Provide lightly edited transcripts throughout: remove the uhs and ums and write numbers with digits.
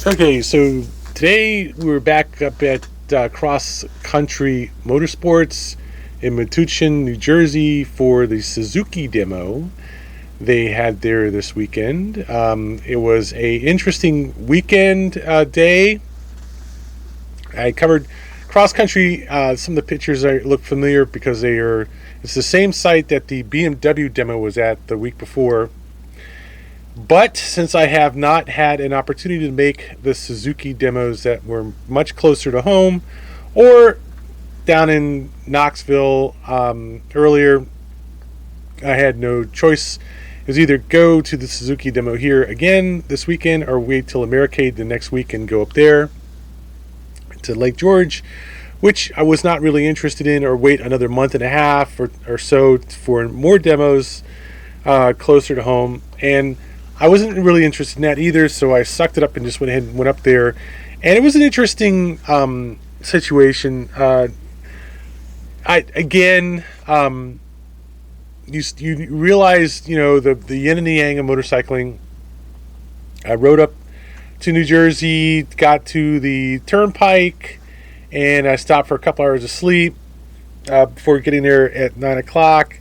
Okay, so today we're back up at Cross Country Motorsports in Metuchen, New Jersey for the Suzuki demo they had there this weekend. It was a interesting weekend day. I covered cross country. Some of the pictures look familiar because it's the same site that the BMW demo was at the week before. But since I have not had an opportunity to make the Suzuki demos that were much closer to home or down in Knoxville earlier, I had no choice. It was either go to the Suzuki demo here again this weekend or wait till Americade the next week and go up there to Lake George, which I was not really interested in, or wait another month and a half or so for more demos closer to home. And I wasn't really interested in that either, so I sucked it up and just went ahead and went up there. And it was an interesting situation. You realize, the yin and the yang of motorcycling. I rode up to New Jersey, got to the turnpike, and I stopped for a couple hours of sleep before getting there at 9 o'clock.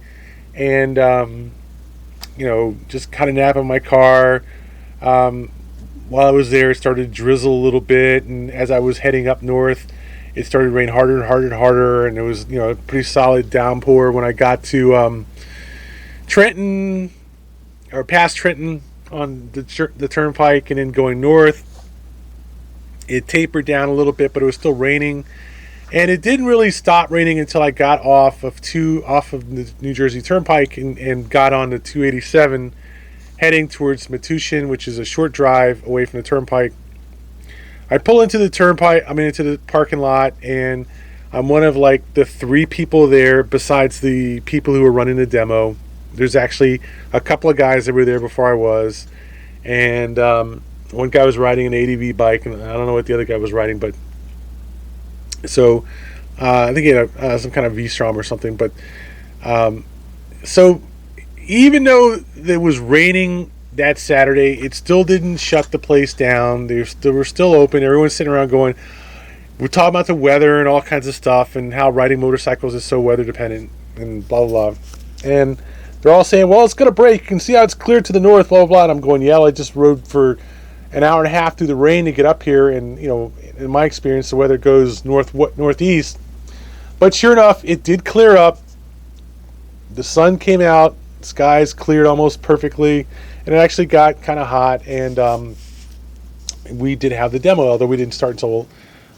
And just kind of nap in my car. While I was there, it started to drizzle a little bit, and as I was heading up north, it started to rain harder and harder and harder, and it was, a pretty solid downpour when I got to Trenton, or past Trenton on the turnpike, and then going north. It tapered down a little bit, but it was still raining. And it didn't really stop raining until I got off of the New Jersey Turnpike and got on the 287 heading towards Metuchen, which is a short drive away from the turnpike. I pull into the into the parking lot, and I'm one of the three people there besides the people who were running the demo. There's actually a couple of guys that were there before I was, and one guy was riding an ADV bike, and I don't know what the other guy was riding, but so I think he had some kind of V-Strom or something. But so even though it was raining that Saturday, it still didn't shut the place down. They were still open. Everyone's sitting around going, we're talking about the weather and all kinds of stuff and how riding motorcycles is so weather dependent and blah, blah, blah. And they're all saying, well, it's going to break. You can see how it's clear to the north, blah, blah, blah. And I'm going, yeah, I just rode for an hour and a half through the rain to get up here, and in my experience the weather goes northeast. But sure enough, it did clear up. The sun came out, skies cleared almost perfectly, and it actually got kind of hot, and we did have the demo, although we didn't start until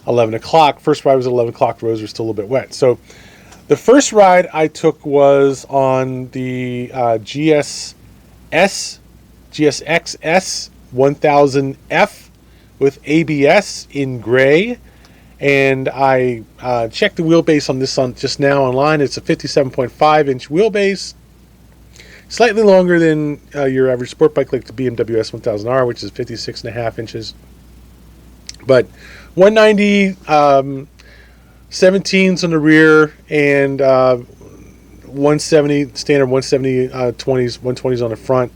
11 o'clock. First ride was at 11 o'clock. The roads were still a little bit wet. So the first ride I took was on the GSX-S 1000F with ABS in gray, and I checked the wheelbase on this just now online. It's a 57.5 inch wheelbase, slightly longer than your average sport bike like the BMW S1000R, which is 56.5 inches, but 190 17s on the rear, and 170 standard 170 120s on the front.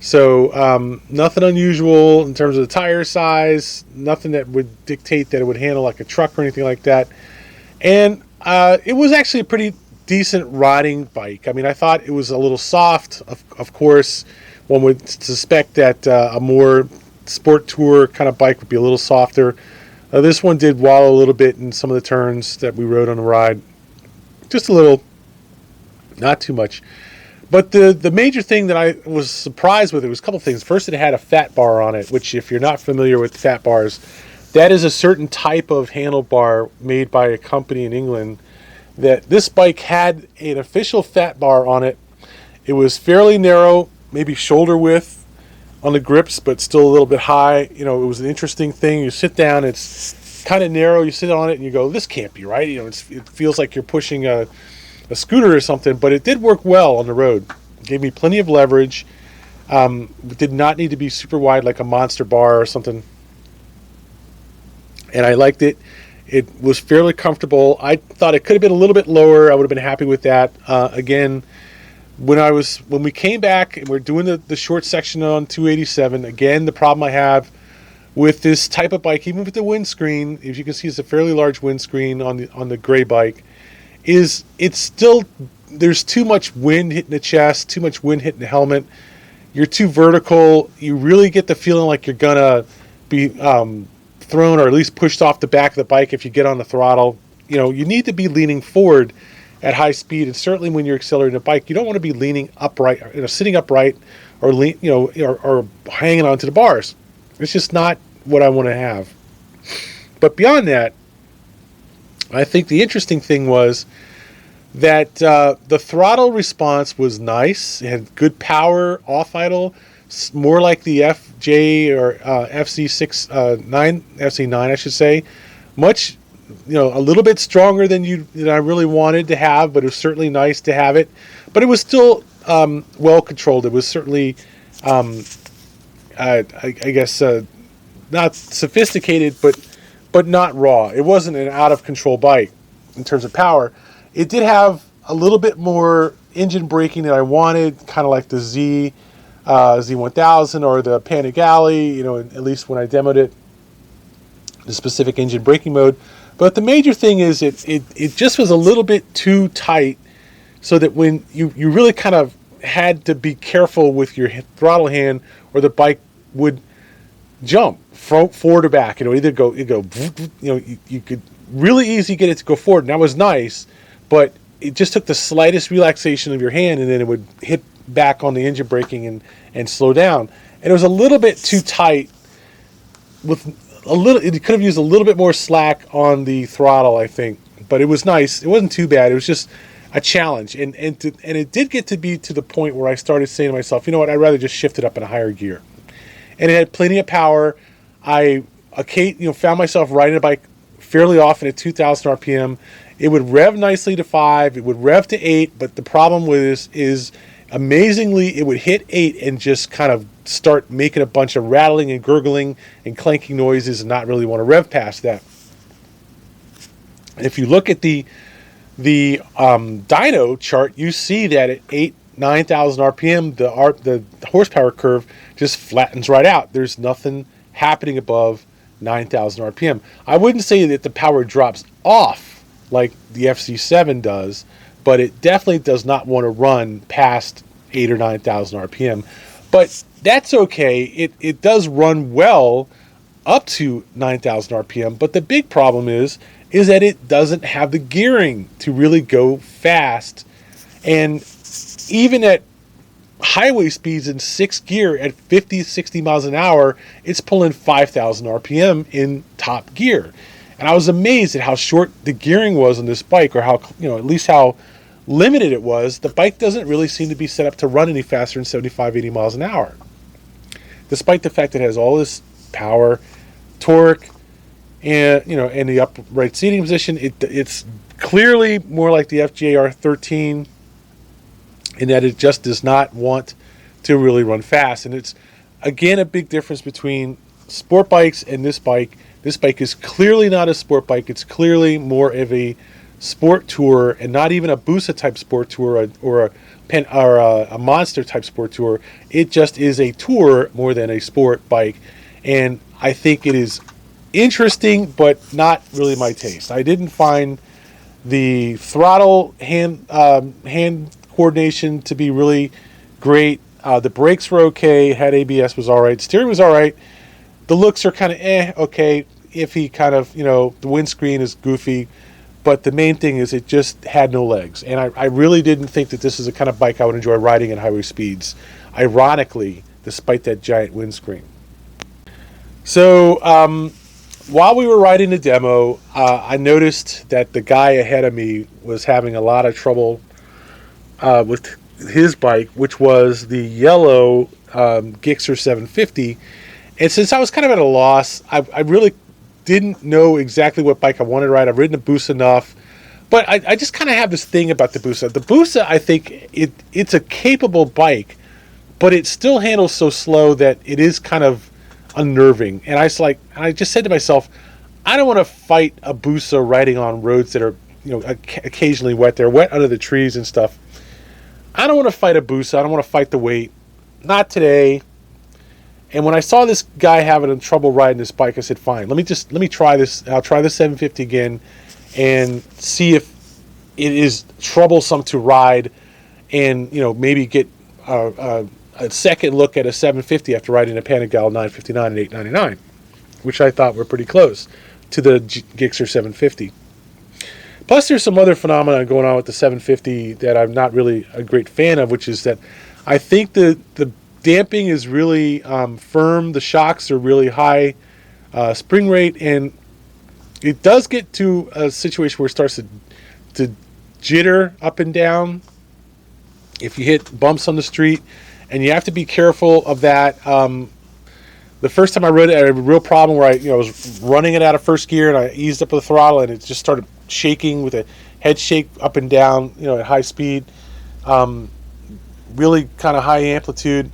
So nothing unusual in terms of the tire size, nothing that would dictate that it would handle like a truck or anything like that. And it was actually a pretty decent riding bike. I mean, I thought it was a little soft. Of course, one would suspect that a more sport tour kind of bike would be a little softer. This one did wallow a little bit in some of the turns that we rode on the ride. Just a little, not too much. But the major thing that I was surprised with, it was a couple things. First, it had a fat bar on it, which if you're not familiar with fat bars, that is a certain type of handlebar made by a company in England. That this bike had an official fat bar on it. It was fairly narrow, maybe shoulder width on the grips, but still a little bit high. It was an interesting thing. You sit down, it's kind of narrow. You sit on it and you go, this can't be right. It feels like you're pushing a scooter or something, but it did work well on the road. It gave me plenty of leverage. It did not need to be super wide like a monster bar or something. And I liked it. It was fairly comfortable. I thought it could have been a little bit lower. I would have been happy with that. Again, when we came back and we're doing the short section on 287, again, the problem I have with this type of bike, even with the windscreen, as you can see, it's a fairly large windscreen on the gray bike, is it's still, there's too much wind hitting the chest, too much wind hitting the helmet. You're too vertical. You really get the feeling like you're gonna be thrown or at least pushed off the back of the bike if you get on the throttle. You know, you need to be leaning forward at high speed, and certainly when you're accelerating a bike, you don't want to be leaning upright, sitting upright, or or hanging onto the bars. It's just not what I want to have. But beyond that, I think the interesting thing was that the throttle response was nice. It had good power, off idle, more like the FJ or FC9, I should say. Much, a little bit stronger than I really wanted to have, but it was certainly nice to have it. But it was still well controlled. It was certainly, I guess, not sophisticated, but not raw. It wasn't an out of control bike in terms of power. It did have a little bit more engine braking than I wanted, kind of like the Z1000 or the Panigale, at least when I demoed it, the specific engine braking mode. But the major thing is it just was a little bit too tight, so that when you really kind of had to be careful with your throttle hand, or the bike would jump forward or back. Either go, you could really easy get it to go forward, and that was nice, but it just took the slightest relaxation of your hand, and then it would hit back on the engine braking and slow down. And it was a little bit too tight. It could have used a little bit more slack on the throttle, I think, but it was nice. It wasn't too bad. It was just a challenge, and it did get to be to the point where I started saying to myself, you know what, I'd rather just shift it up in a higher gear. And it had plenty of power. I found myself riding a bike fairly often at 2,000 RPM. It would rev nicely to 5. It would rev to 8. But the problem with this is, amazingly, it would hit 8 and just kind of start making a bunch of rattling and gurgling and clanking noises, and not really want to rev past that. If you look at the dyno chart, you see that at 9,000 RPM, the horsepower curve just flattens right out. There's nothing happening above 9,000 RPM. I wouldn't say that the power drops off like the FC7 does, but it definitely does not want to run past 8 or 9,000 RPM. But that's okay. It does run well up to 9,000 RPM, but the big problem is that it doesn't have the gearing to really go fast. And even at highway speeds in 6th gear at 50, 60 miles an hour, it's pulling 5,000 RPM in top gear. And I was amazed at how short the gearing was on this bike, or how, at least how limited it was. The bike doesn't really seem to be set up to run any faster than 75, 80 miles an hour. Despite the fact that it has all this power, torque, and, and the upright seating position, it's clearly more like the FJR13 in that it just does not want to really run fast. And it's, again, a big difference between sport bikes and this bike. This bike is clearly not a sport bike. It's clearly more of a sport tour, and not even a Busa type sport tour or a monster type sport tour. It just is a tour more than a sport bike. And I think it is interesting, but not really my taste. I didn't find the throttle hand coordination to be really great. The brakes were okay. Had ABS, was all right. Steering was all right. The looks are kind of okay. Iffy, kind of, the windscreen is goofy. But the main thing is it just had no legs. And I really didn't think that this is the kind of bike I would enjoy riding at highway speeds, ironically, despite that giant windscreen. So while we were riding the demo, I noticed that the guy ahead of me was having a lot of trouble with his bike, which was the yellow Gixxer 750. And since I was kind of at a loss, I really didn't know exactly what bike I wanted to ride. I've ridden the Busa enough, but I just kind of have this thing about the Busa. The Busa, I think it's a capable bike, but it still handles so slow that it is kind of unnerving. And I just said to myself, I don't want to fight a Busa riding on roads that are occasionally wet. They're wet under the trees and stuff. I don't want to fight a Busa. I don't want to fight the weight. Not today. And when I saw this guy having trouble riding this bike, I said, fine, let me try this. I'll try the 750 again and see if it is troublesome to ride, and maybe get a second look at a 750 after riding a Panigale 959 and 899, which I thought were pretty close to the Gixxer 750. Plus, there's some other phenomena going on with the 750 that I'm not really a great fan of, which is that I think the damping is really firm. The shocks are really high spring rate, and it does get to a situation where it starts to jitter up and down if you hit bumps on the street, and you have to be careful of that. The first time I rode it, I had a real problem where I was running it out of first gear, and I eased up the throttle, and it just started shaking with a head shake up and down, at high speed, really kind of high amplitude.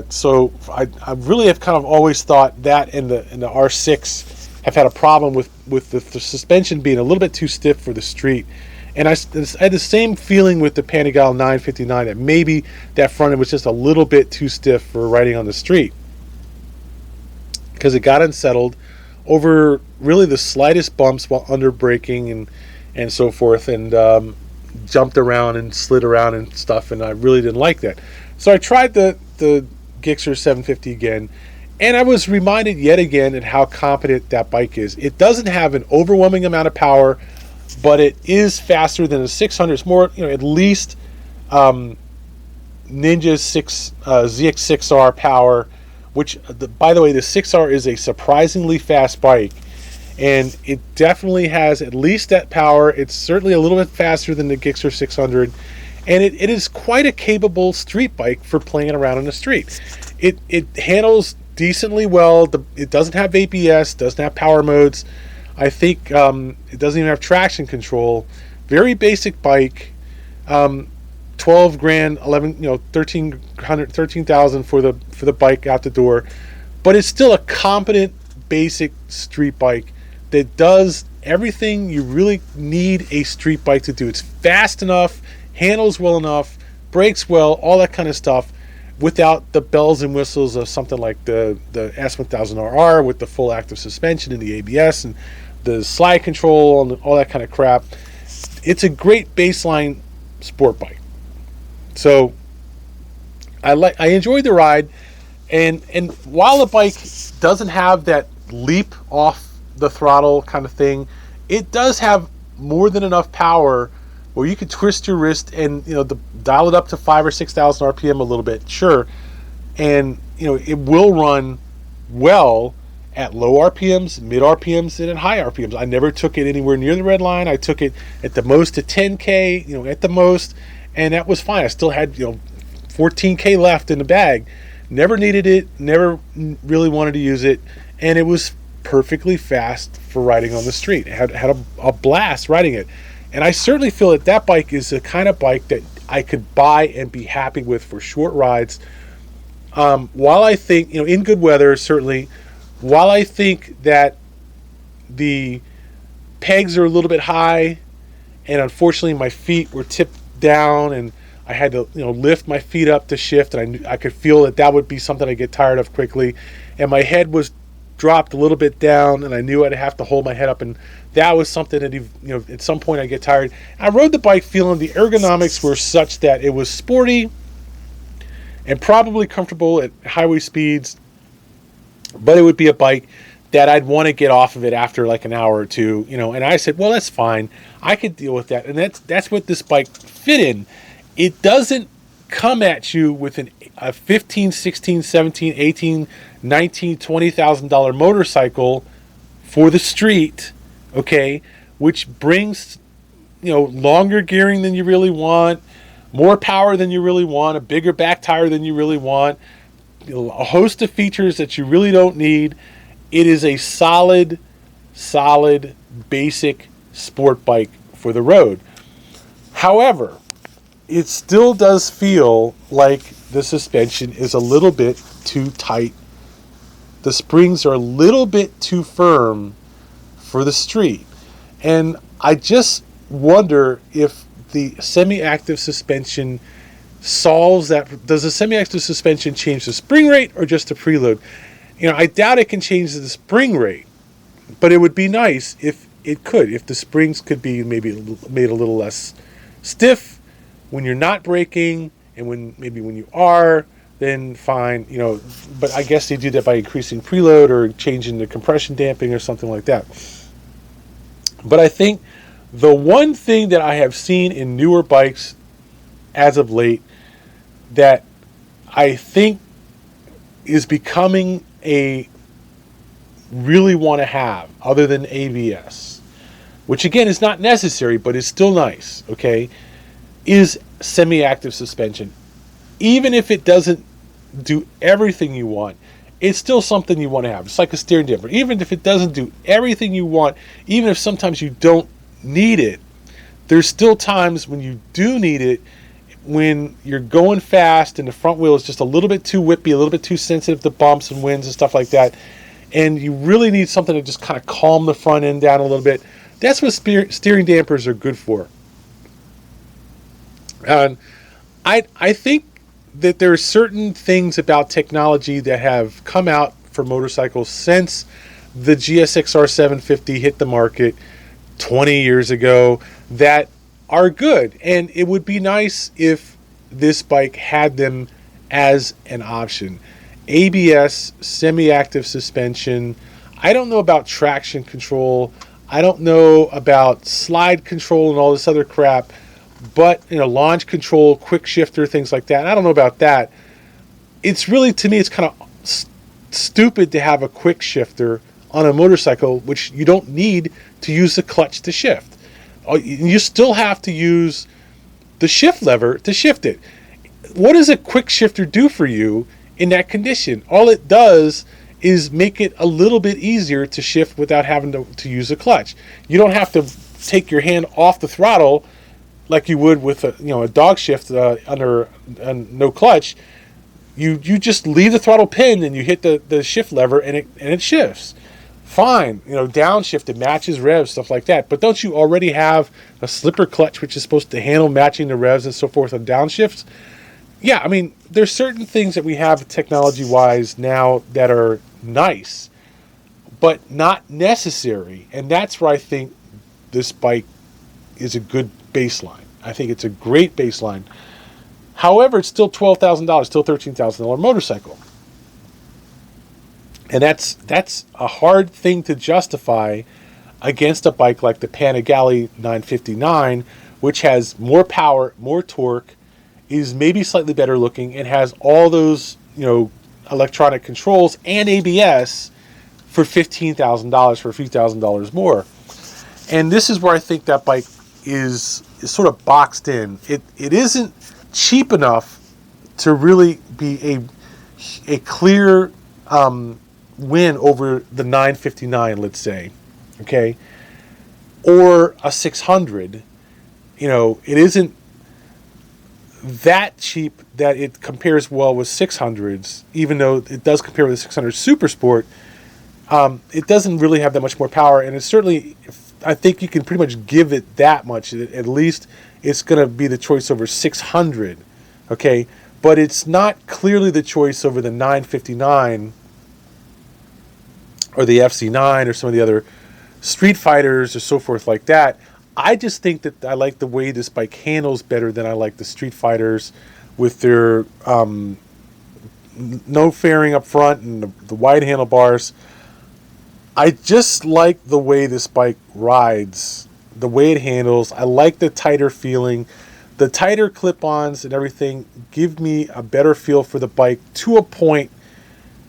So I really have kind of always thought that and the R6 have had a problem with the suspension being a little bit too stiff for the street. And I had the same feeling with the Panigale 959, that maybe that front end was just a little bit too stiff for riding on the street, because it got unsettled over really the slightest bumps while under braking and so forth, and jumped around and slid around and stuff, and I really didn't like that. So I tried the Gixxer 750 again, and I was reminded yet again at how competent that bike is. It doesn't have an overwhelming amount of power, but it is faster than the 600. It's more, at least Ninja's ZX-R power, which, by the way, the 6R is a surprisingly fast bike, and it definitely has at least that power. It's certainly a little bit faster than the Gixxer 600, and it is quite a capable street bike for playing around on the street. It handles decently well. It doesn't have ABS, doesn't have power modes. I think it doesn't even have traction control. Very basic bike. 12 grand, 11, 13,000 for the bike out the door, but it's still a competent basic street bike that does everything you really need a street bike to do. It's fast enough, handles well enough, brakes well, all that kind of stuff, without the bells and whistles of something like the S1000RR with the full active suspension and the ABS and the slide control and all that kind of crap. It's a great baseline sport bike. So I enjoyed the ride, and while the bike doesn't have that leap off the throttle kind of thing, it does have more than enough power where you could twist your wrist and dial it up to 5,000 or 6,000 RPM a little bit, sure, and it will run well at low RPMs, mid RPMs, and at high RPMs. I never took it anywhere near the red line. I took it at the most to 10K, at the most, and that was fine. I still had 14K left in the bag. Never needed it, never really wanted to use it, and it was perfectly fast for riding on the street. I had a blast riding it. And I certainly feel that bike is the kind of bike that I could buy and be happy with for short rides. While I think, in good weather, certainly, while I think that the pegs are a little bit high, and unfortunately my feet were tipped down, and I had to lift my feet up to shift, and I could feel that would be something I get tired of quickly, and my head was dropped a little bit down, and I knew I'd have to hold my head up, and that was something that at some point I get tired. I rode the bike feeling the ergonomics were such that it was sporty and probably comfortable at highway speeds, but it would be a bike that I'd want to get off of it after like an hour or two, and I said, well, that's fine, I could deal with that. And that's what this bike fit in. It doesn't come at you with a $15, $16, $17, $18, $19, $20,000 motorcycle for the street, okay, which brings longer gearing than you really want, more power than you really want, a bigger back tire than you really want, a host of features that you really don't need. It is a solid basic sport bike for the road. However, it still does feel like the suspension is a little bit too tight. The springs are a little bit too firm for the street. And I just wonder if the semi-active suspension solves that. Does the semi-active suspension change the spring rate or just the preload? I doubt it can change the spring rate, but it would be nice if it could, if the springs could be maybe made a little less stiff when you're not braking, and when you are, then fine, but I guess they do that by increasing preload or changing the compression damping or something like that. But I think the one thing that I have seen in newer bikes as of late that I think is becoming a really want to have, other than ABS, which again is not necessary but is still nice, okay, is semi-active suspension. Even if it doesn't do everything you want, it's still something you want to have. It's like a steering damper. Even if it doesn't do everything you want, even if sometimes you don't need it, there's still times when you do need it, when you're going fast and the front wheel is just a little bit too whippy, a little bit too sensitive to bumps and winds and stuff like that, and you really need something to just kind of calm the front end down a little bit. That's what steering dampers are good for. And I think that there are certain things about technology that have come out for motorcycles since the GSX-R 750 hit the market 20 years ago that are good, and it would be nice if this bike had them as an option. ABS, semi-active suspension. I don't know about traction control. I don't know about slide control and all this other crap, but launch control, quick shifter, things like that. I don't know about that. It's really, to me, it's kind of stupid to have a quick shifter on a motorcycle, which you don't need to use the clutch to shift. You still have to use the shift lever to shift it. What does a quick shifter do for you in that condition? All it does is make it a little bit easier to shift without having to use a clutch. You don't have to take your hand off the throttle like you would with a dog shift under no clutch. You just leave the throttle pin and you hit the shift lever and it shifts. Fine, downshift, it matches revs, stuff like that. But don't you already have a slipper clutch which is supposed to handle matching the revs and so forth on downshifts? Yeah, I mean, there's certain things that we have technology-wise now that are nice, but not necessary. And that's where I think this bike is a good baseline. I think it's a great baseline. However, it's still $12,000, still $13,000 motorcycle. And that's a hard thing to justify against a bike like the Panigale 959, which has more power, more torque, is maybe slightly better looking, and has all those electronic controls and ABS for $15,000, for a few $1,000s more. And this is where I think that bike is sort of boxed in. It isn't cheap enough to really be a clear win over the 959, let's say, okay, or a 600. It isn't that cheap that it compares well with 600s, even though it does compare with the 600 Super Sport. It doesn't really have that much more power, and it's certainly, I think you can pretty much give it that much. At least it's going to be the choice over 600, okay, but it's not clearly the choice over the 959 or the FC9 or some of the other Street Fighters or so forth like that. I just think that I like the way this bike handles better than I like the Street Fighters with their no fairing up front and the wide handlebars. I just like the way this bike rides, the way it handles. I like the tighter feeling. The tighter clip-ons and everything give me a better feel for the bike to a point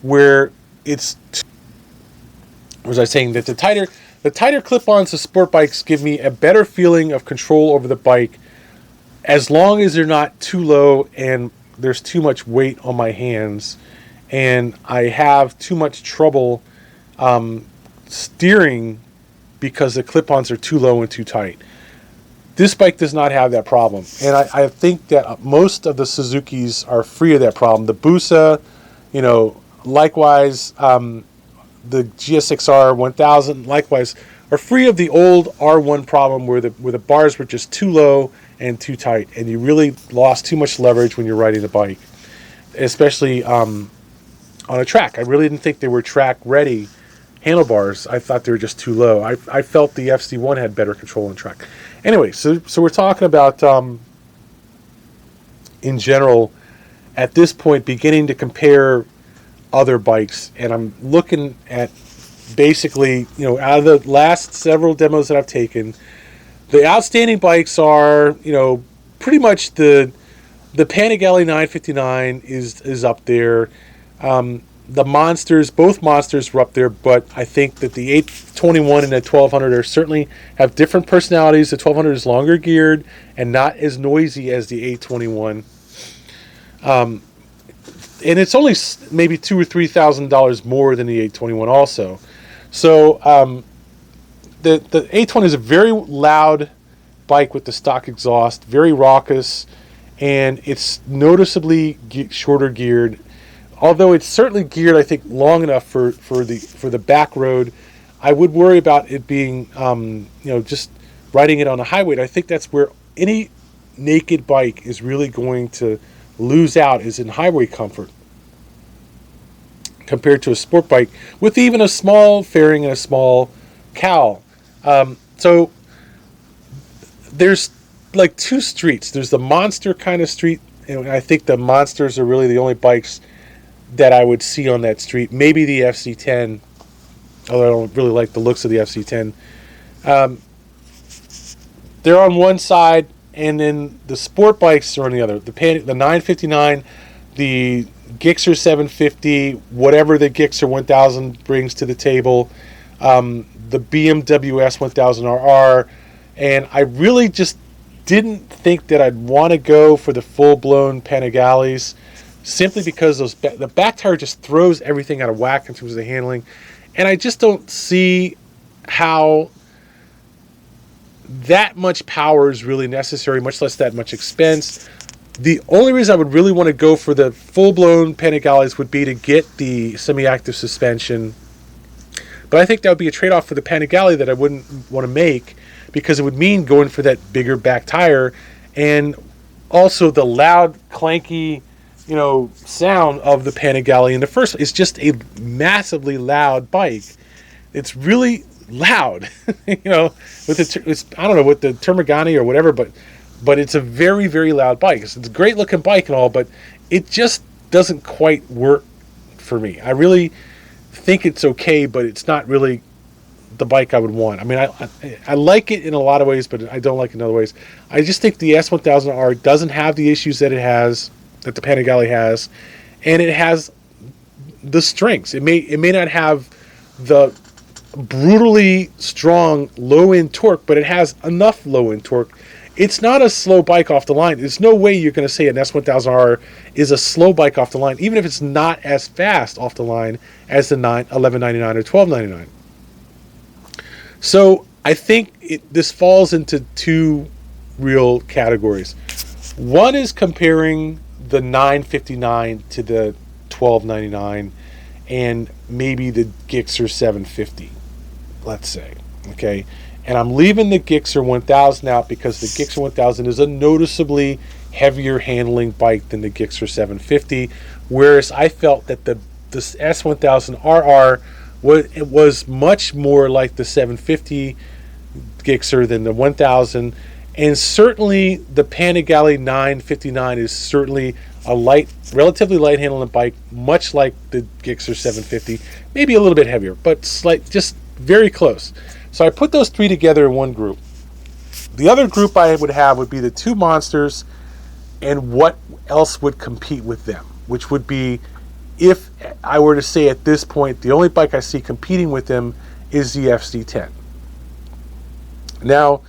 where it's... Was I saying that the tighter clip-ons of sport bikes give me a better feeling of control over the bike, as long as they're not too low and there's too much weight on my hands and I have too much trouble steering because the clip-ons are too low and too tight. This bike does not have that problem, and I think that most of the Suzukis are free of that problem. The Busa, likewise, the GSX-R 1000, likewise, are free of the old R1 problem where the bars were just too low and too tight, and you really lost too much leverage when you're riding the bike, especially on a track. I really didn't think they were track ready handlebars. I thought they were just too low. I felt the FC1 had better control on track. Anyway, so we're talking about in general at this point beginning to compare other bikes, and I'm looking at basically, out of the last several demos that I've taken, the outstanding bikes are, pretty much the Panigale 959 is up there. The monsters, both monsters were up there, but I think that the 821 and the 1200 are certainly have different personalities. The 1200 is longer geared and not as noisy as the 821. And it's only maybe $2,000 or $3,000 more than the 821 also. So the 820 is a very loud bike with the stock exhaust, very raucous, and it's noticeably shorter geared. Although it's certainly geared, I think, long enough for the back road. I would worry about it being, just riding it on a highway. And I think that's where any naked bike is really going to lose out, is in highway comfort compared to a sport bike with even a small fairing and a small cowl. So there's like two streets. There's the monster kind of street, and I think the monsters are really the only bikes that I would see on that street. Maybe the FC10, although I don't really like the looks of the FC10. They're on one side, and then the sport bikes are on the other. The 959, the Gixxer 750, whatever the Gixxer 1000 brings to the table, the BMW S1000RR, and I really just didn't think that I'd want to go for the full-blown Panigales, simply because the back tire just throws everything out of whack in terms of the handling. And I just don't see how that much power is really necessary, much less that much expense. The only reason I would really want to go for the full-blown Panigales would be to get the semi-active suspension. But I think that would be a trade-off for the Panigale that I wouldn't want to make, because it would mean going for that bigger back tire, and also the loud, clanky, sound of the Panigale in the first. It's just a massively loud bike. It's really loud, with I don't know, with the Termagani or whatever, but it's a very, very loud bike. It's a great looking bike and all, but it just doesn't quite work for me. I really think it's okay, but it's not really the bike I would want. I mean, I like it in a lot of ways, but I don't like it in other ways. I just think the S1000R doesn't have the issues that the Panigale has, and it has the strengths. It may not have the brutally strong low-end torque, but it has enough low-end torque. It's not a slow bike off the line. There's no way you're going to say an S1000R is a slow bike off the line, even if it's not as fast off the line as the 1199 or 1299. So I think this falls into two real categories. One is comparing the 959 to the 1299 and maybe the Gixxer 750, let's say. Okay, and I'm leaving the Gixxer 1000 out because the Gixxer 1000 is a noticeably heavier handling bike than the Gixxer 750, whereas I felt that the S1000RR was much more like the 750 Gixxer than the 1000. And certainly the Panigale 959 is certainly a relatively light handling bike, much like the Gixxer 750, maybe a little bit heavier, but just very close. So I put those three together in one group. The other group I would have would be the two monsters and what else would compete with them, which would be, if I were to say at this point, the only bike I see competing with them is the FC10. Now,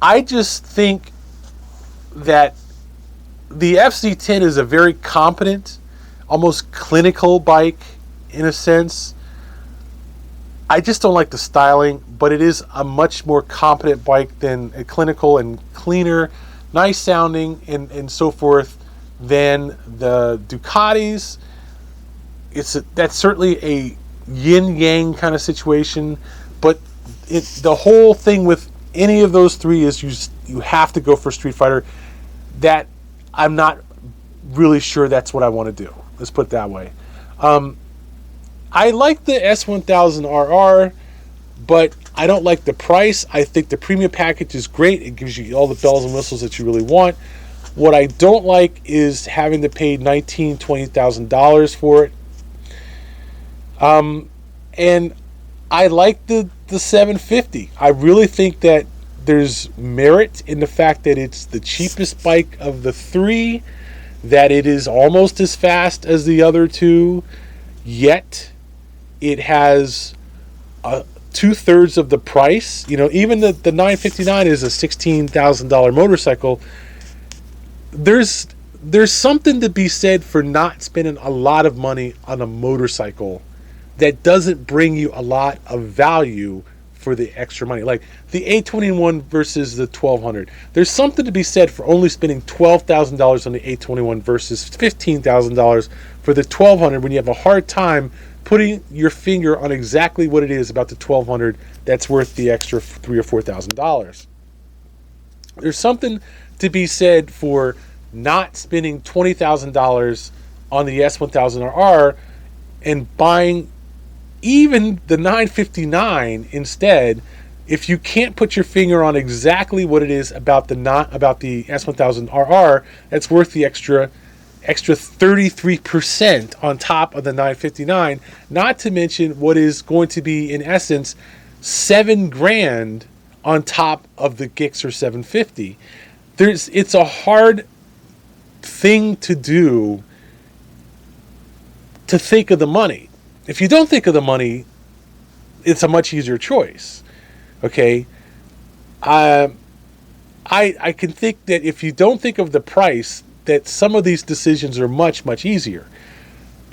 I just think that the FC10 is a very competent, almost clinical bike in a sense. I just don't like the styling, but it is a much more competent bike than a clinical and cleaner, nice sounding and so forth than the Ducatis. That's certainly a yin-yang kind of situation. But the whole thing with any of those three is you have to go for Street Fighter. That I'm not really sure that's what I want to do. Let's put it that way. I like the S1000RR, but I don't like the price. I think the premium package is great. It gives you all the bells and whistles that you really want. What I don't like is having to pay $19,000, $20,000 for it. And I like the 750. I really think that there's merit in the fact that it's the cheapest bike of the three, that it is almost as fast as the other two, yet it has 2/3 of the price. You know, even the 959 is a $16,000 motorcycle. There's something to be said for not spending a lot of money on a motorcycle that doesn't bring you a lot of value for the extra money. Like the 821 versus the 1200. There's something to be said for only spending $12,000 on the 821 versus $15,000 for the 1200 when you have a hard time putting your finger on exactly what it is about the 1200 that's worth the extra $3,000 or $4,000. There's something to be said for not spending $20,000 on the S1000RR and buying even the 959 instead, if you can't put your finger on exactly what it is about the S1000RR that's worth the extra 33% on top of the 959, not to mention what is going to be in essence $7,000 on top of the Gixxer 750. It's a hard thing to do to think of the money. If you don't think of the money, it's a much easier choice. Okay, I can think that if you don't think of the price, that some of these decisions are much, much easier.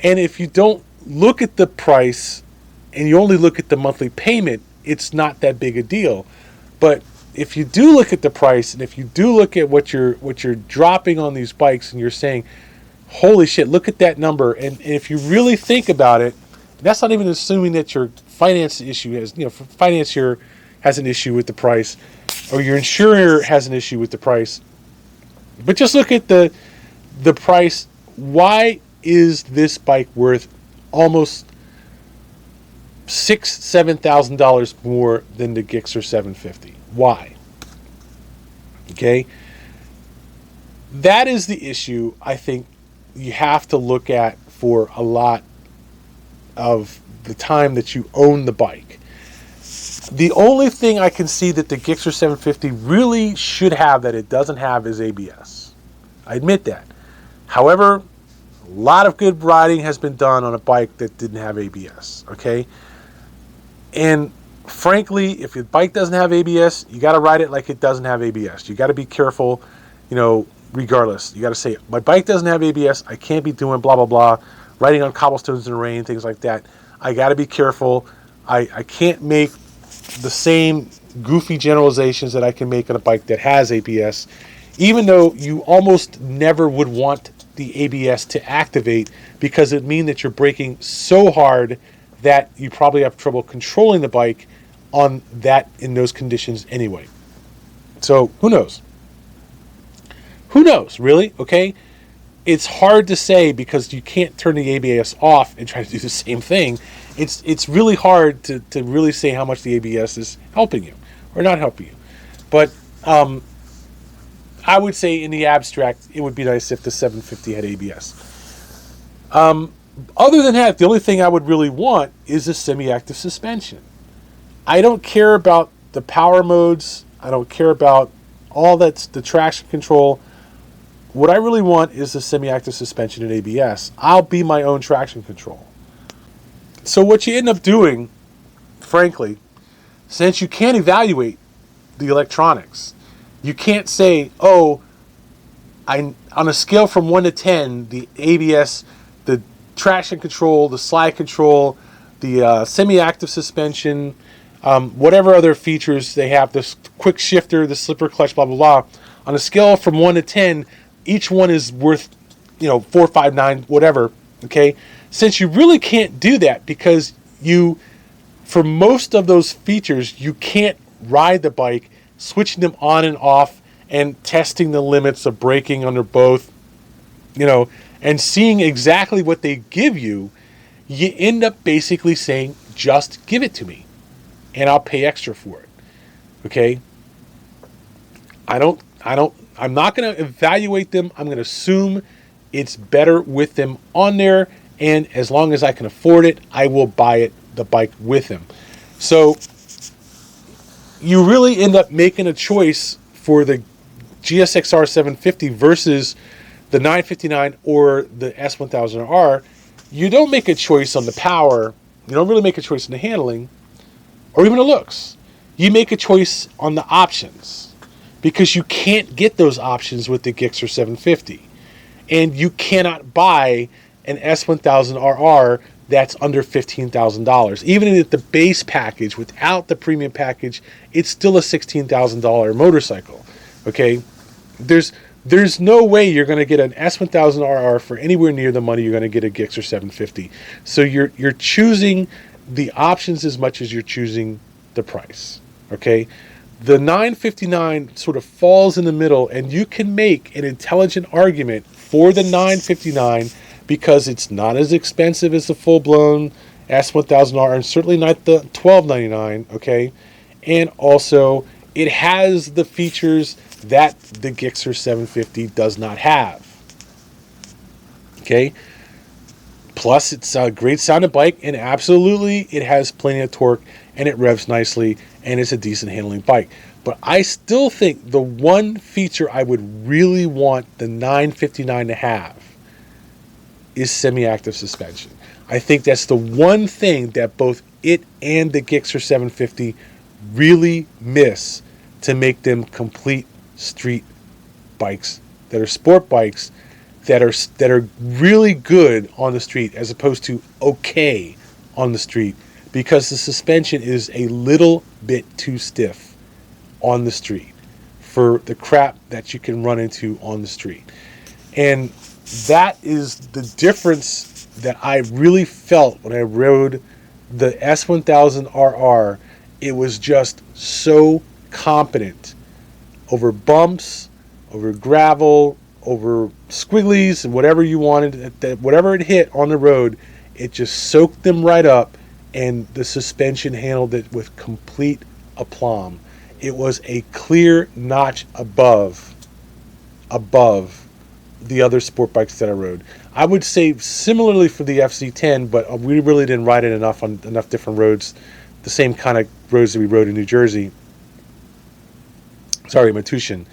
And if you don't look at the price and you only look at the monthly payment, it's not that big a deal. But if you do look at the price and if you do look at what you're dropping on these bikes and you're saying, holy shit, look at that number, and if you really think about it, that's not even assuming that your financier has an issue with the price, or your insurer has an issue with the price. But just look at the price. Why is this bike worth almost $7,000 more than the Gixxer 750? Why? Okay, that is the issue. I think you have to look at for a lot of the time that you own the bike. The only thing I can see that the Gixxer 750 really should have that it doesn't have is ABS. I admit that. However, a lot of good riding has been done on a bike that didn't have ABS, okay? And frankly, if your bike doesn't have ABS, you got to ride it like it doesn't have ABS. You got to be careful, regardless. You got to say, my bike doesn't have ABS, I can't be doing blah, blah, blah, riding on cobblestones in the rain, things like that. I got to be careful. I can't make the same goofy generalizations that I can make on a bike that has ABS, even though you almost never would want the ABS to activate, because it means that you're braking so hard that you probably have trouble controlling the bike on that in those conditions anyway. So who knows? Who knows, really? Okay? It's hard to say because you can't turn the ABS off and try to do the same thing. It's really hard to really say how much the ABS is helping you or not helping you. But I would say in the abstract, it would be nice if the 750 had ABS. Other than that, the only thing I would really want is a semi-active suspension. I don't care about the power modes. I don't care about all that's the traction control. What I really want is a semi-active suspension and ABS. I'll be my own traction control. So what you end up doing, frankly, since you can't evaluate the electronics, you can't say, on a scale from 1 to 10, the ABS, the traction control, the slide control, the semi-active suspension, whatever other features they have, this quick shifter, the slipper clutch, blah, blah, blah. On a scale from 1 to 10, each one is worth, 4, 5, 9, whatever, okay? Since you really can't do that because for most of those features, you can't ride the bike, switching them on and off and testing the limits of braking under both, and seeing exactly what they give you. You end up basically saying, just give it to me and I'll pay extra for it. Okay. I'm not going to evaluate them. I'm going to assume it's better with them on there. And as long as I can afford it, I will buy the bike with them. So you really end up making a choice for the GSX-R 750 versus the 959 or the S1000R. You don't make a choice on the power. You don't really make a choice in the handling or even the looks. You make a choice on the options because you can't get those options with the Gixxer 750. And you cannot buy an S1000RR that's under $15,000. Even if the base package, without the premium package, it's still a $16,000 motorcycle. Okay? There's no way you're going to get an S1000RR for anywhere near the money you're going to get a Gixxer 750. So you're choosing the options as much as you're choosing the price. Okay? The 959 sort of falls in the middle, and you can make an intelligent argument for the 959 because it's not as expensive as the full-blown S1000R, and certainly not the 1299, okay? And also, it has the features that the Gixxer 750 does not have, okay? Plus, it's a great sounding bike, and absolutely, it has plenty of torque, and it revs nicely, and it's a decent handling bike. But I still think the one feature I would really want the 959 to have is semi-active suspension. I think that's the one thing that both it and the Gixxer 750 really miss to make them complete street bikes that are sport bikes that are really good on the street as opposed to okay on the street, because the suspension is a little bit too stiff on the street for the crap that you can run into on the street. And that is the difference that I really felt when I rode the S1000RR. It was just so competent over bumps, over gravel, over squigglies, and whatever you wanted, whatever it hit on the road, it just soaked them right up, and the suspension handled it with complete aplomb. It was a clear notch above the other sport bikes that I rode. I would say similarly for the FC10, but we really didn't ride it enough on enough different roads, the same kind of roads that we rode in New Jersey. Sorry, Metuchen.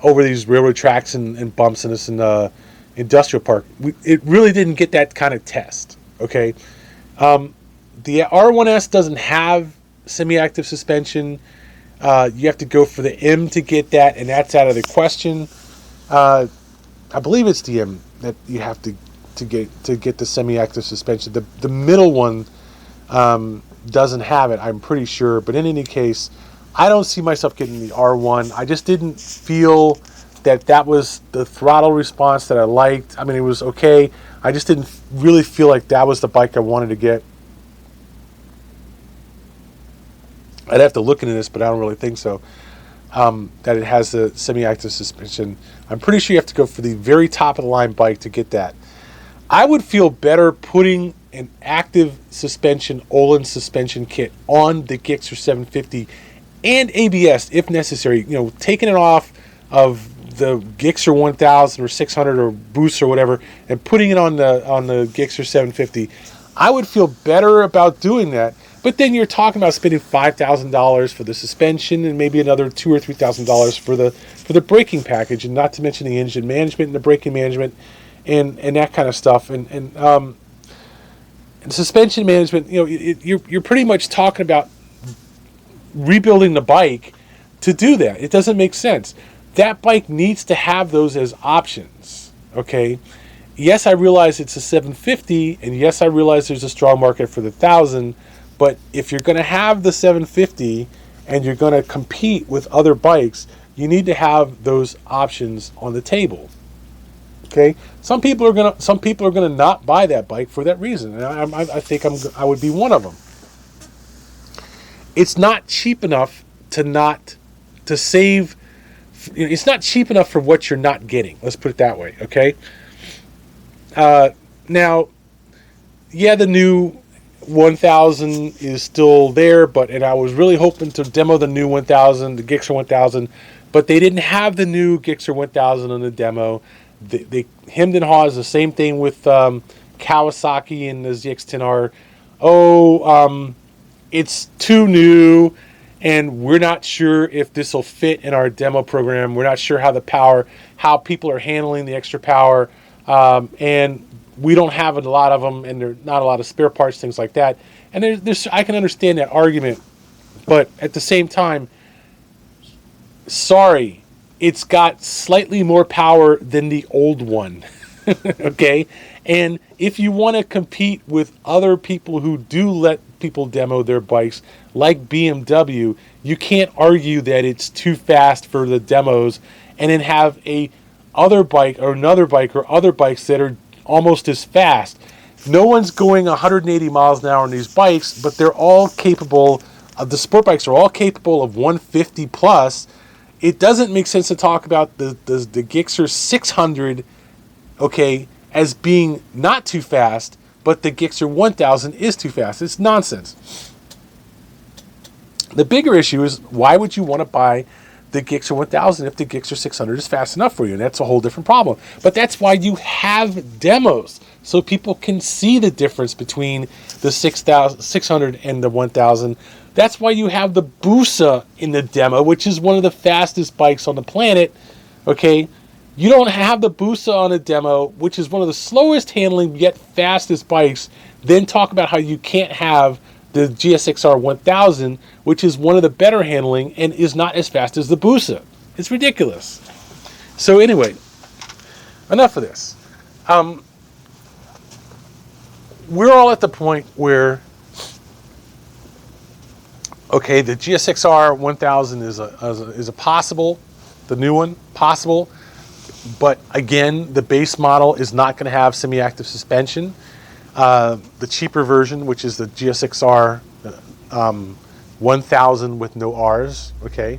Over these railroad tracks and bumps in this industrial park. It really didn't get that kind of test. Okay, the R1S doesn't have semi-active suspension. You have to go for the M to get that, and that's out of the question. I believe it's the M that you have to get the semi-active suspension. The middle one doesn't have it, I'm pretty sure. But in any case, I don't see myself getting the R1. I just didn't feel that was the throttle response that I liked. I mean, it was okay. I just didn't really feel like that was the bike I wanted to get. I'd have to look into this, but I don't really think so. That it has the semi-active suspension. I'm pretty sure you have to go for the very top of the line bike to get that. I would feel better putting an active suspension, Olin suspension kit on the Gixxer 750 and ABS if necessary. Taking it off of the Gixxer 1000 or 600 or Boost or whatever and putting it on the Gixxer 750. I would feel better about doing that. But then you're talking about spending $5,000 for the suspension and maybe another $2,000 or $3,000 for the braking package, and not to mention the engine management and the braking management and that kind of stuff. And suspension management, you're pretty much talking about rebuilding the bike to do that. It doesn't make sense. That bike needs to have those as options. Okay. Yes, I realize it's a 750, and yes, I realize there's a strong market for the 1000. But if you're going to have the 750 and you're going to compete with other bikes, you need to have those options on the table. Okay, some people are gonna not buy that bike for that reason, and I think I would be one of them. It's not cheap enough to save. It's not cheap enough for what you're not getting. Let's put it that way. Okay. Now, yeah, the new 1000 is still there, and I was really hoping to demo the new 1000, the Gixxer 1000, but they didn't have the new Gixxer 1000 on the demo. They hemmed and hawed. The same thing with Kawasaki and the ZX-10R. It's too new, and we're not sure if this will fit in our demo program. We're not sure how people are handling the extra power, and we don't have a lot of them, and there's not a lot of spare parts, things like that. And I can understand that argument, but at the same time, sorry, it's got slightly more power than the old one. Okay? And if you want to compete with other people who do let people demo their bikes, like BMW, you can't argue that it's too fast for the demos and then have another bike or other bikes that are almost as fast. No one's going 180 miles an hour on these bikes, but they're all capable of, the sport bikes are all capable of 150 plus. It doesn't make sense to talk about the Gixxer 600, okay, as being not too fast, but the Gixxer 1000 is too fast. It's nonsense. The bigger issue is, why would you want to buy the Gixxer 1000 if the Gixxer 600 is fast enough for you? And that's a whole different problem. But that's why you have demos, so people can see the difference between the 600 and the 1000. That's why you have the Busa in the demo, which is one of the fastest bikes on the planet. Okay, you don't have the Busa on a demo, which is one of the slowest handling yet fastest bikes. Then talk about how you can't have the GSX-R 1000, which is one of the better handling and is not as fast as the Busa. It's ridiculous. So anyway, enough of this. We're all at the point where, okay, the GSX-R 1000 is a possible, the new one, possible. But again, the base model is not going to have semi-active suspension. The cheaper version, which is the GSX-R 1000 with no Rs, okay.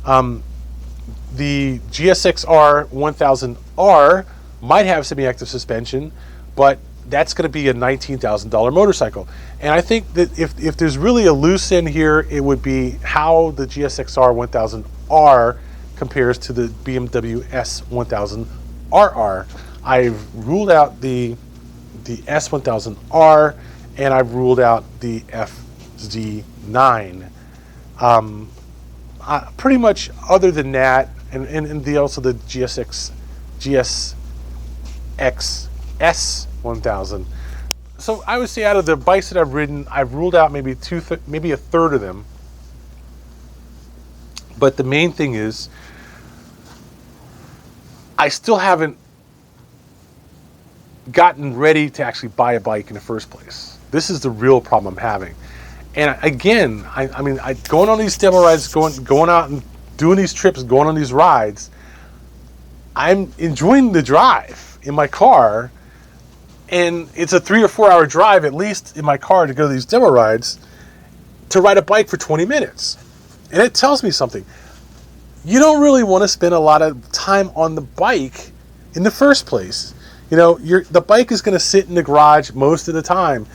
The GSX-R 1000R might have semi-active suspension, but that's going to be a $19,000 motorcycle. And I think that if there's really a loose end here, it would be how the GSX-R 1000R compares to the BMW S1000RR. I've ruled out the S1000R, and I've ruled out the FZ9. Pretty much other than that, and also the GSX-S 1000. So I would say out of the bikes that I've ridden, I've ruled out maybe maybe a third of them. But the main thing is, I still haven't gotten ready to actually buy a bike in the first place. This is the real problem I'm having. And again, I mean, going on these demo rides, going out and doing these trips, going on these rides, I'm enjoying the drive in my car. And it's a 3 or 4 hour drive, at least in my car, to go to these demo rides, to ride a bike for 20 minutes. And it tells me something. You don't really want to spend a lot of time on the bike in the first place. You know, the bike is going to sit in the garage most of the time.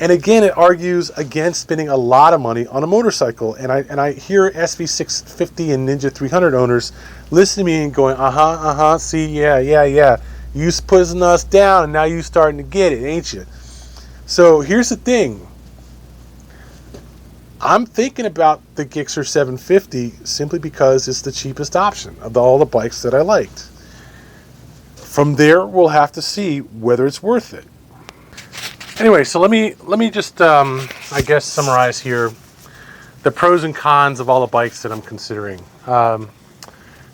And again, it argues against spending a lot of money on a motorcycle. And I hear SV650 and Ninja 300 owners listen to me and going, see, yeah. You putting us down, and now you starting to get it, ain't you? So here's the thing. I'm thinking about the Gixxer 750 simply because it's the cheapest option of all the bikes that I liked. From there, we'll have to see whether it's worth it. Anyway, so let me just, I guess, summarize here the pros and cons of all the bikes that I'm considering.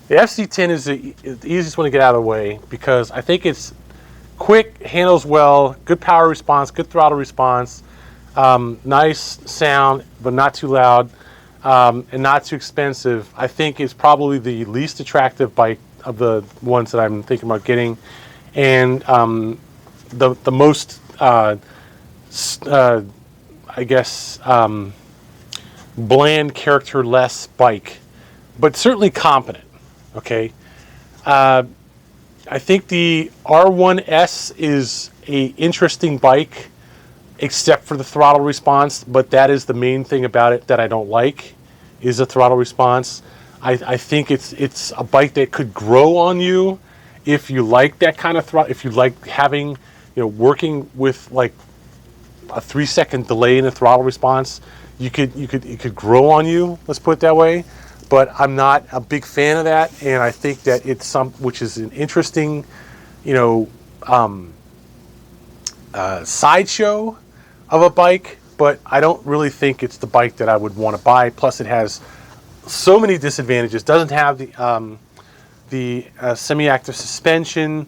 The FZ10 is the easiest one to get out of the way because I think it's quick, handles well, good power response, good throttle response, nice sound, but not too loud, and not too expensive. I think it's probably the least attractive bike of the ones that I'm thinking about getting. and the most I guess bland, characterless bike, but certainly competent. Okay, I think the R1S is a interesting bike, except for the throttle response. But that is the main thing about it that I don't like, is the throttle response. I think it's a bike that could grow on you if you like that kind of throttle. If you like having, working with like a 3-second delay in the throttle response, it could grow on you. Let's put it that way. But I'm not a big fan of that, and I think that it's which is an interesting, sideshow of a bike. But I don't really think it's the bike that I would want to buy. Plus, it has so many disadvantages. Doesn't have the semi-active suspension,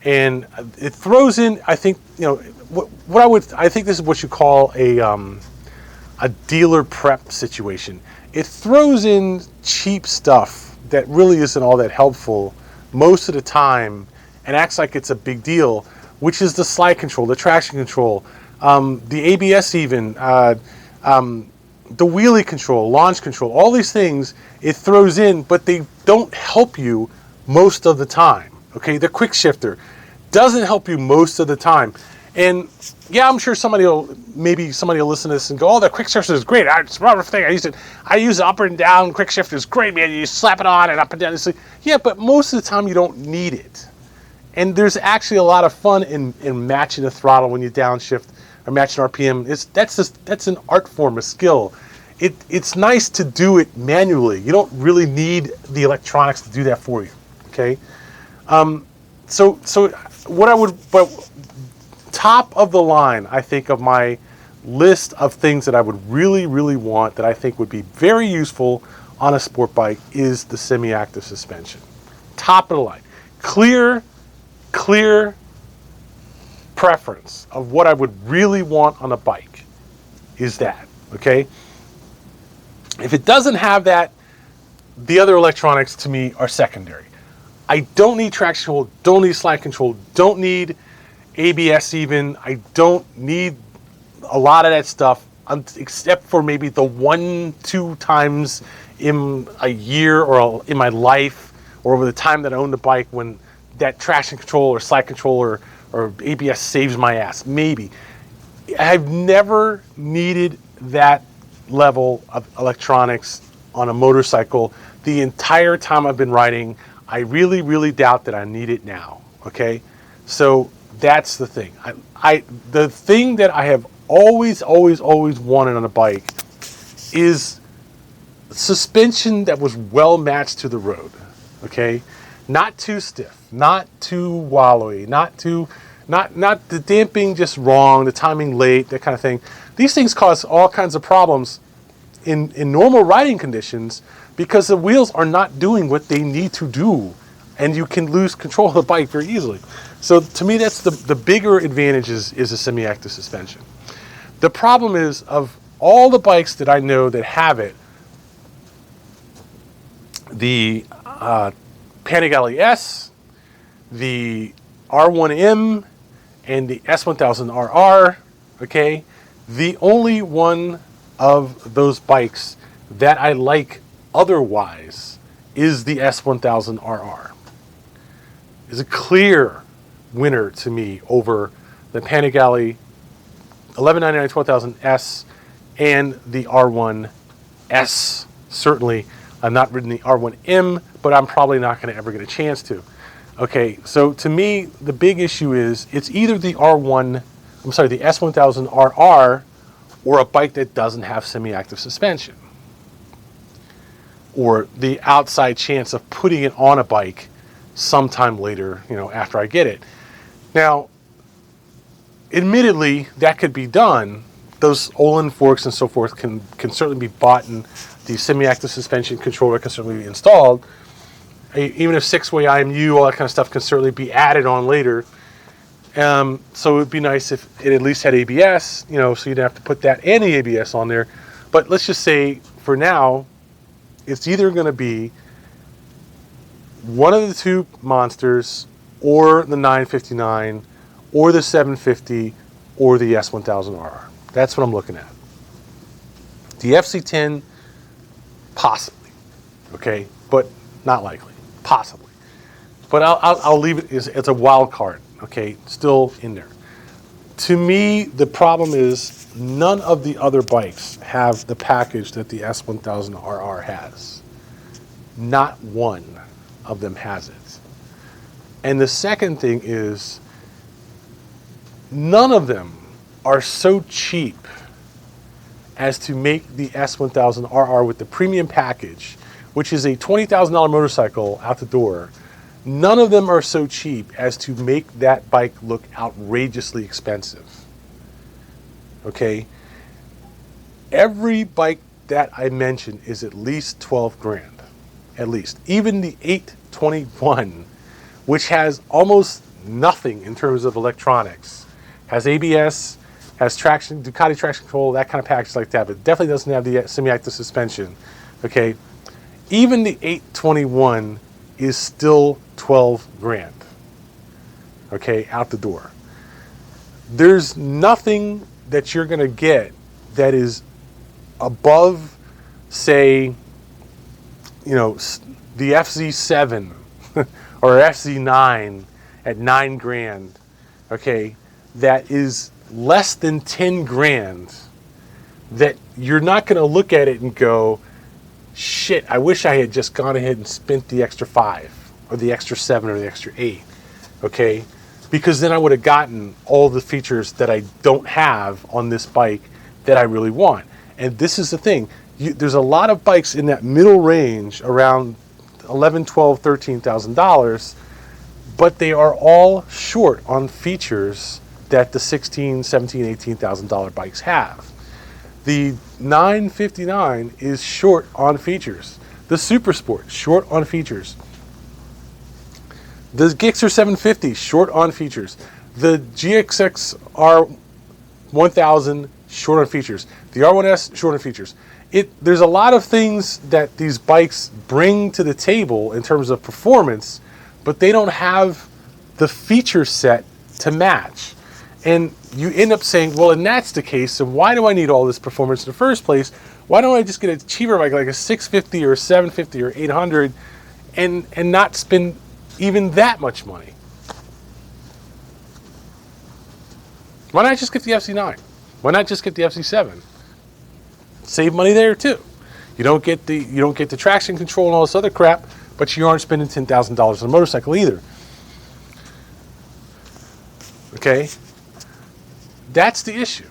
and it throws in. I think I think this is what you call a dealer prep situation. It throws in cheap stuff that really isn't all that helpful most of the time, and acts like it's a big deal, which is the slide control, the traction control, the ABS even, the wheelie control, launch control, all these things it throws in, but they don't help you most of the time. Okay, the quick shifter doesn't help you most of the time. And yeah, I'm sure somebody will listen to this and go, "Oh, the quick shifter is great. It's a rubber thing. I use it up and down. Quick shifter is great, man. You slap it on and up and down." It's like, yeah, but most of the time you don't need it. And there's actually a lot of fun in matching the throttle when you downshift or matching RPM. That's an art form, a skill. It's nice to do it manually. You don't really need the electronics to do that for you. Okay. So what I would, but top of the line, I think, of my list of things that I would really, really want, that I think would be very useful on a sport bike, is the semi-active suspension. Top of the line. Clear preference of what I would really want on a bike is that, okay? If it doesn't have that, the other electronics to me are secondary. I don't need traction control, don't need slide control, don't need ABS even. I don't need a lot of that stuff, except for maybe the 1-2 times in a year or in my life or over the time that I owned the bike when that traction control or slide control or ABS saves my ass. Maybe. I've never needed that level of electronics on a motorcycle the entire time I've been riding. I really, really doubt that I need it now. Okay? So that's the thing. The thing that I have always wanted on a bike is suspension that was well matched to the road. Okay, not too stiff, not too wallowy, not the damping just wrong, the timing late, that kind of thing. These things cause all kinds of problems in normal riding conditions because the wheels are not doing what they need to do, and you can lose control of the bike very easily. So to me, that's the bigger advantage is a semi-active suspension. The problem is, of all the bikes that I know that have it, the Panigale S, the R1M, and the S1000RR, okay, the only one of those bikes that I like otherwise is the S1000RR. Is a clear winner to me over the Panigale 1199 12000S and the R1S. Certainly, I've not ridden the R1M, but I'm probably not going to ever get a chance to. Okay, so to me, the big issue is it's either the S1000RR or a bike that doesn't have semi-active suspension, or the outside chance of putting it on a bike sometime later, after I get it. Now, admittedly, that could be done. Those Olin forks and so forth can certainly be bought, and the semi-active suspension controller can certainly be installed. Even if 6-way IMU, all that kind of stuff can certainly be added on later. So it would be nice if it at least had ABS, so you'd have to put that and the ABS on there. But let's just say, for now, it's either going to be one of the two monsters or the 959 or the 750 or the S1000RR. That's what I'm looking at. The FC10, possibly, okay, but not likely, possibly. But I'll leave it as a wild card, okay, still in there. To me, the problem is none of the other bikes have the package that the S1000RR has. Not one of them has it. And the second thing is, none of them are so cheap as to make the S1000RR with the premium package, which is a $20,000 motorcycle out the door. None of them are so cheap as to make that bike look outrageously expensive. Okay? Every bike that I mentioned is at least 12 grand. At least. Even the 821, which has almost nothing in terms of electronics, has ABS, has traction, Ducati traction control, that kind of package like that, but definitely doesn't have the semi-active suspension. Okay? Even the 821 is still 12 grand. Okay, out the door. There's nothing that you're going to get that is above, say, you know, the FZ7 or FZ9 at 9 grand, okay, that is less than 10 grand, that you're not going to look at it and go, shit, I wish I had just gone ahead and spent the extra 5 or the extra 7 or the extra 8, okay? Because then I would have gotten all the features that I don't have on this bike that I really want. And this is the thing. There's a lot of bikes in that middle range around $11,000, $12,000, $13,000, but they are all short on features that the $16,000, $17,000, $18,000 bikes have. The 959 is short on features. The Super Sport, short on features. The Gixxer 750, short on features. The GXX-R 1000, short on features. The R1S, short on features. There's a lot of things that these bikes bring to the table in terms of performance, but they don't have the feature set to match. And you end up saying, well, and that's the case, so why do I need all this performance in the first place? Why don't I just get a cheaper bike like a 650 or a 750 or 800 and not spend even that much money? Why not just get the FC9? Why not just get the FC7? Save money there too. You don't get the traction control and all this other crap, but you aren't spending $10,000 on a motorcycle either. Okay? That's the issue.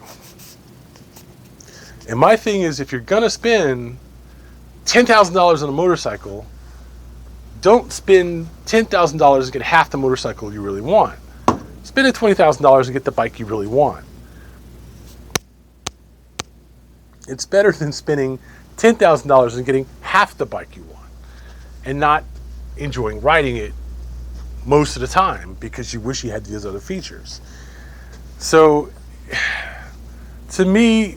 And my thing is, if you're going to spend $10,000 on a motorcycle, don't spend $10,000 and get half the motorcycle you really want. Spend $20,000 and get the bike you really want. It's better than spending $10,000 and getting half the bike you want and not enjoying riding it most of the time because you wish you had these other features. So, to me,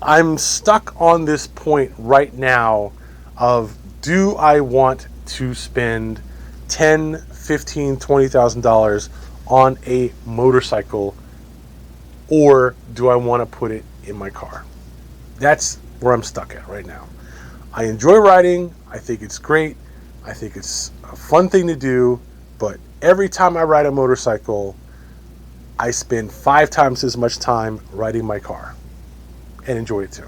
I'm stuck on this point right now of, do I want to spend $10,000, $15,000, $20,000 on a motorcycle, or do I want to put it in my car? That's where I'm stuck at right now. I enjoy riding. I think it's great. I think it's a fun thing to do, but every time I ride a motorcycle, I spend 5 times as much time riding my car and enjoy it too.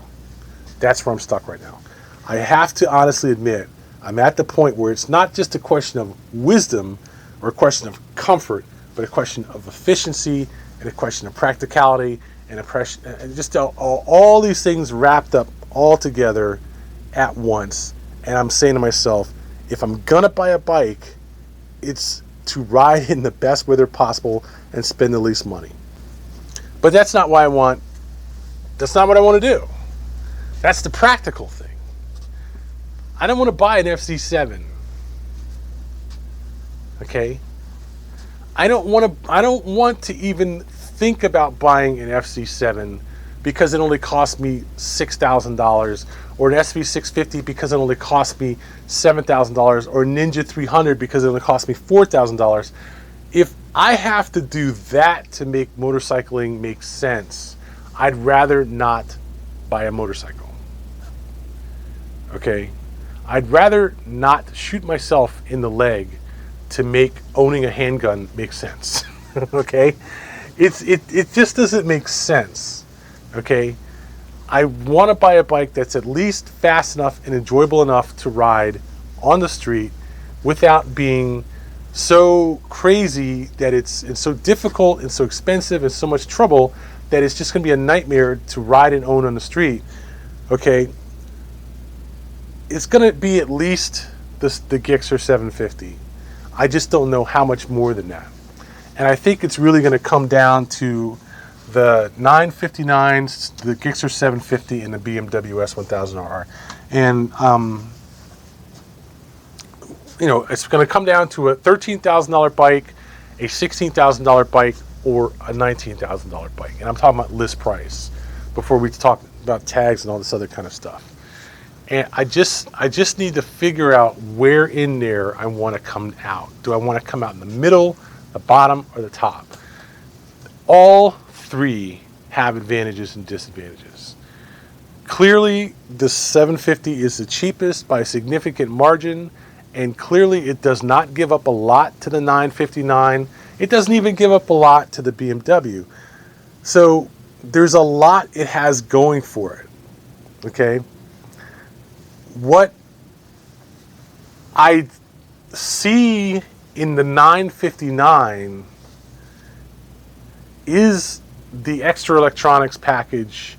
That's where I'm stuck right now. I have to honestly admit, I'm at the point where it's not just a question of wisdom or a question of comfort, but a question of efficiency and a question of practicality and just all these things wrapped up all together at once. And I'm saying to myself, if I'm gonna buy a bike, it's to ride in the best weather possible and spend the least money. But that's not what I want to do. That's the practical thing. I don't want to buy an FC7. Okay? I don't want to even think about buying an FC7 because it only cost me $6,000, or an SV650 because it only cost me $7,000, or Ninja 300 because it only cost me $4,000. If I have to do that to make motorcycling make sense, I'd rather not buy a motorcycle. Okay? I'd rather not shoot myself in the leg to make owning a handgun make sense. Okay? It just doesn't make sense. Okay? I want to buy a bike that's at least fast enough and enjoyable enough to ride on the street without being so crazy that it's so difficult and so expensive and so much trouble that it's just going to be a nightmare to ride and own on the street. Okay? It's going to be at least the Gixxer 750. I just don't know how much more than that. And I think it's really going to come down to the 959s, the Gixxer 750, and the BMW S1000R. And, it's going to come down to a $13,000 bike, a $16,000 bike, or a $19,000 bike. And I'm talking about list price before we talk about tags and all this other kind of stuff. And I just need to figure out where in there I want to come out. Do I want to come out in the middle, the bottom, or the top? All three have advantages and disadvantages. Clearly, the 750 is the cheapest by a significant margin, and clearly it does not give up a lot to the 959. It doesn't even give up a lot to the BMW. So there's a lot it has going for it. Okay? What I see in the 959 is the extra electronics package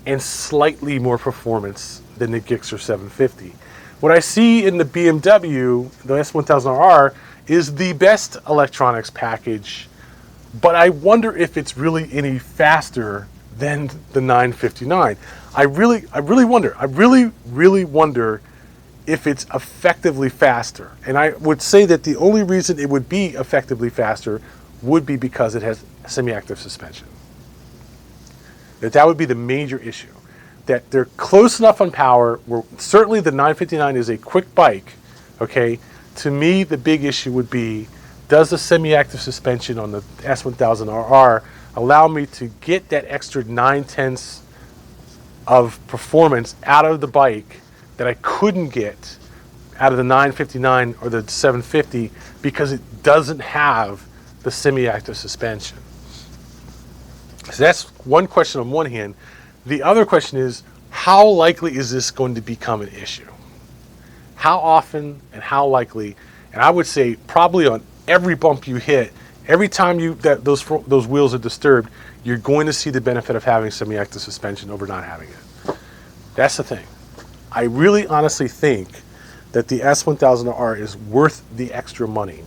and slightly more performance than the Gixxer 750. What I see in the BMW, the S1000R, is the best electronics package, but I wonder if it's really any faster than the 959. I really wonder. I really wonder if it's effectively faster. And I would say that the only reason it would be effectively faster would be because it has semi-active suspension. That would be the major issue. That they're close enough on power, where certainly the 959 is a quick bike, okay? To me, the big issue would be, does the semi-active suspension on the S1000RR allow me to get that extra 9/10 of performance out of the bike that I couldn't get out of the 959 or the 750 because it doesn't have the semi-active suspension? So that's one question on one hand. The other question is, how likely is this going to become an issue? How often and how likely? And I would say probably on every bump you hit, every time those wheels are disturbed, you're going to see the benefit of having semi-active suspension over not having it. That's the thing. I really honestly think that the S1000R is worth the extra money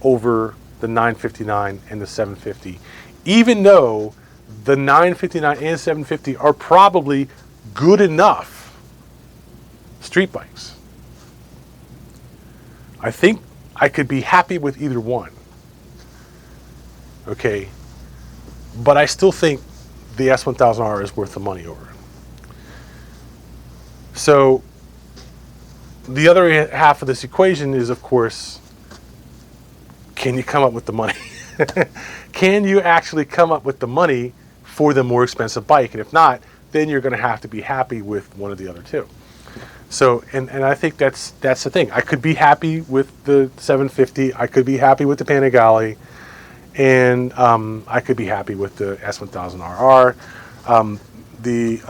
over the 959 and the 750, even though the 959 and 750 are probably good enough street bikes. I think I could be happy with either one. Okay, but I still think the S1000R is worth the money over it. So the other half of this equation is, of course, can you come up with the money? Can you actually come up with the money for the more expensive bike? And if not, then you're going to have to be happy with one of the other two. So, and I think that's the thing. I could be happy with the 750. I could be happy with the Panigale. And I could be happy with the S1000RR. The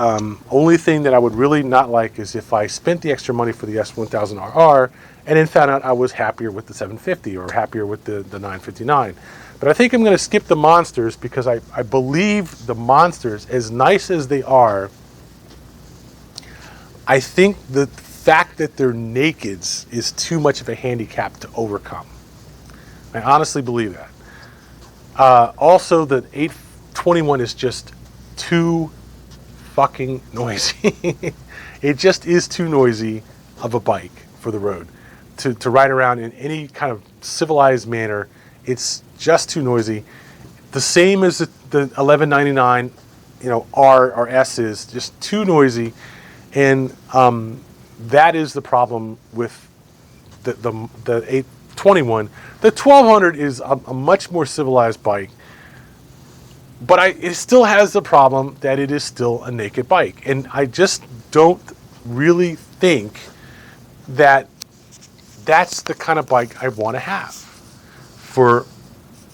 only thing that I would really not like is if I spent the extra money for the S1000RR and then found out I was happier with the 750 or happier with the 959. But I think I'm going to skip the monsters because I believe the monsters, as nice as they are, I think the fact that they're nakeds is too much of a handicap to overcome. I honestly believe that. Also, the 821 is just too fucking noisy. It just is too noisy of a bike for the road. To ride around in any kind of civilized manner, it's just too noisy. The same as the 1199 R or S is just too noisy, and that is the problem with the 821. The 1200 is a much more civilized bike, but it still has the problem that it is still a naked bike, and I just don't really think that that's the kind of bike I want to have for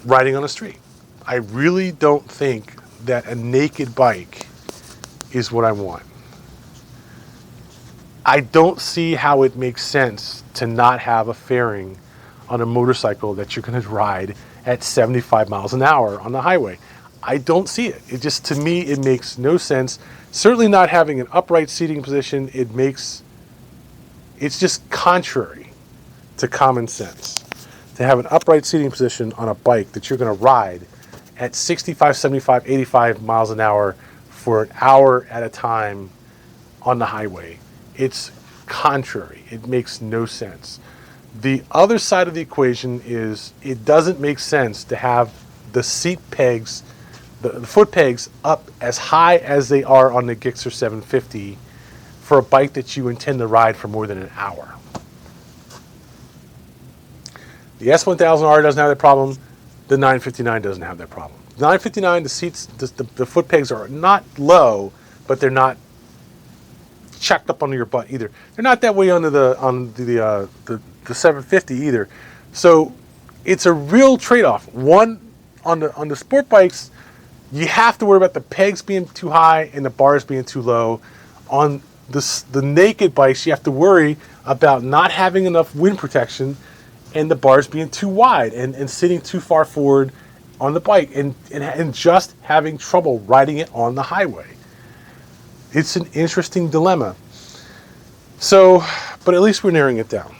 riding on the street. I really don't think that a naked bike is what I want. I don't see how it makes sense to not have a fairing on a motorcycle that you're going to ride at 75 miles an hour on the highway. I don't see it. It just, to me, it makes no sense. Certainly not having an upright seating position. It's just contrary to common sense to have an upright seating position on a bike that you're going to ride at 65, 75, 85 miles an hour for an hour at a time on the highway. It's contrary. It makes no sense. The other side of the equation is it doesn't make sense to have the seat pegs, the foot pegs up as high as they are on the Gixxer 750 for a bike that you intend to ride for more than an hour. The S1000R doesn't have that problem. The 959 doesn't have that problem. The 959, the seats, the foot pegs are not low, but they're not chucked up under your butt either. They're not that way on the 750 either. So it's a real trade-off. One, on the sport bikes, you have to worry about the pegs being too high and the bars being too low. On the naked bikes, you have to worry about not having enough wind protection and the bars being too wide and sitting too far forward on the bike and just having trouble riding it on the highway. It's an interesting dilemma. So, but at least we're narrowing it down.